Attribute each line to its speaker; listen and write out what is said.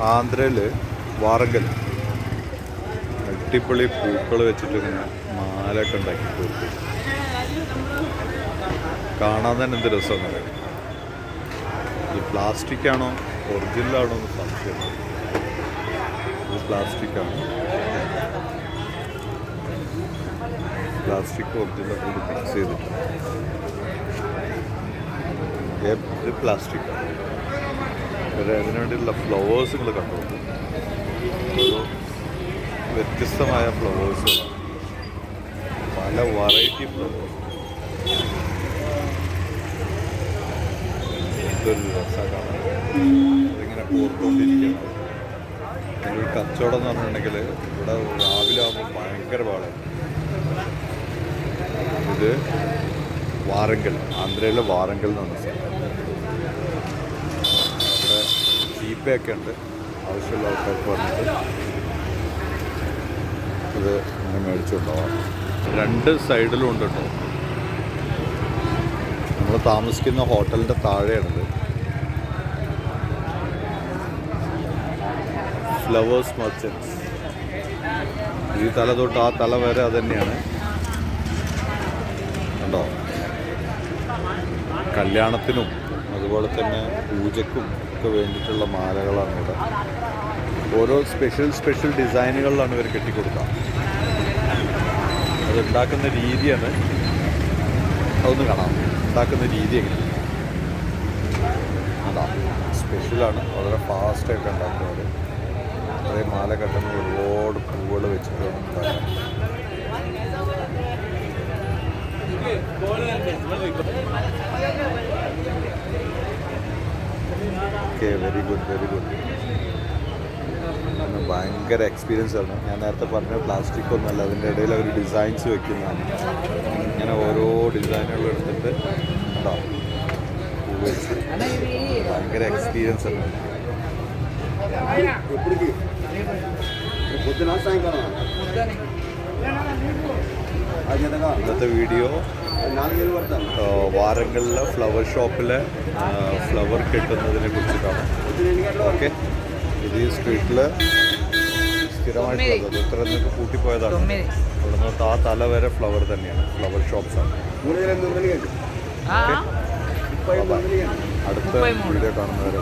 Speaker 1: ആന്ധ്രയിൽ വാറങ്കൽ അടിപൊളി പൂക്കൾ വെച്ചിട്ട് ഇങ്ങനെ മാലയൊക്കെ ഉണ്ടാക്കി കൊടുക്കും. കാണാൻ തന്നെ എന്ത് രസമെന്ന്. ഈ പ്ലാസ്റ്റിക് ആണോ ഒറിജിനൽ ആണോ എന്ന് സംശയം. ഇത് പ്ലാസ്റ്റിക്കാണ്. പ്ലാസ്റ്റിക് ഒറിജിനൽ കൂടി മിക്സ് ചെയ്തിട്ട് ഇത് പ്ലാസ്റ്റിക്കാണ്. അതിനു വേണ്ടിയുള്ള ഫ്ലവേഴ്സ് നിങ്ങൾ കണ്ടു. ഓരോ വ്യത്യസ്തമായ ഫ്ലവേഴ്സുകളാണ്, പല വെറൈറ്റി ഫ്ലവേഴ്സ്. ഇതൊരു രസമാണ്. അതിങ്ങനെ കോർത്തുകൊണ്ടിരിക്കുകയാണ്. അതിൻ്റെ ഒരു കച്ചവടം എന്ന് പറഞ്ഞിട്ടുണ്ടെങ്കിൽ ഇവിടെ രാവിലെ ആകുമ്പോൾ ഭയങ്കര പാടാണ്. ഇത് വാറങ്കൽ, ആന്ധ്രയിലെ വാറങ്കൽ എന്ന് പറഞ്ഞ സ്ഥലം. ഇവിടെ ജീപ്പേ ഒക്കെ ഉണ്ട്. ആവശ്യമുള്ള ആൾക്കാർക്ക് വന്നിട്ട് ഇത് ഇങ്ങനെ മേടിച്ചുകൊണ്ടുപോകാം. രണ്ട് സൈഡിലും ഉണ്ട് കേട്ടോ. നമ്മൾ താമസിക്കുന്ന ഹോട്ടലിൻ്റെ താഴെയാണിത്. Flowers merchants. ഈ തല തൊട്ട് ആ തല വരെ അത് തന്നെയാണ്. കണ്ടോ, കല്യാണത്തിനും അതുപോലെ തന്നെ പൂജയ്ക്കും ഒക്കെ വേണ്ടിയിട്ടുള്ള മാലകളാണ് ഇവിടെ. ഓരോ സ്പെഷ്യൽ ഡിസൈനുകളിലാണ് ഇവർ കെട്ടിക്കൊടുക്കുക. അതുണ്ടാക്കുന്ന രീതിയാണ്, അതൊന്ന് കാണാം. ഉണ്ടാക്കുന്ന രീതി എങ്ങനെ അതാ സ്പെഷ്യലാണ്. വളരെ ഫാസ്റ്റായിട്ട് ഉണ്ടാക്കുന്നത്. അത്രയും മാല കെട്ടുന്ന ഒരുപാട് പൂവുകൾ വെച്ചിട്ട് ഉണ്ടാക്കാം. Okay, very good. ഭയങ്കര എക്സ്പീരിയൻസ് ആണ്. ഞാൻ നേരത്തെ പറഞ്ഞ പ്ലാസ്റ്റിക് ഒന്നുമല്ല, അതിൻ്റെ ഇടയിൽ അവർ ഡിസൈൻസ് വെക്കുന്നതാണ്. ഇങ്ങനെ ഓരോ ഡിസൈനുകൾ എടുത്തിട്ട് ഉണ്ടാവും പൂ വെച്ച്. ഭയങ്കര എക്സ്പീരിയൻസ് ആണ്. ഇന്നത്തെ വീഡിയോ വാരങ്ങളിലെ ഫ്ലവർ ഷോപ്പിലെ ഫ്ലവർ കെട്ടുന്നതിനെ കുറിച്ചിട്ടാണ്. ഓക്കെ, ഇത് ഈ സ്ട്രീറ്റിൽ സ്ഥിരമായിട്ടുള്ളത്. ഇത്ര നിന്നൊക്കെ കൂട്ടിപ്പോയതാണ്. അവിടെ നിന്ന് ആ തല വരെ ഫ്ലവർ തന്നെയാണ്, ഫ്ലവർ ഷോപ്സാണ്. അടുത്ത വീഡിയോ കാണുന്നവരെ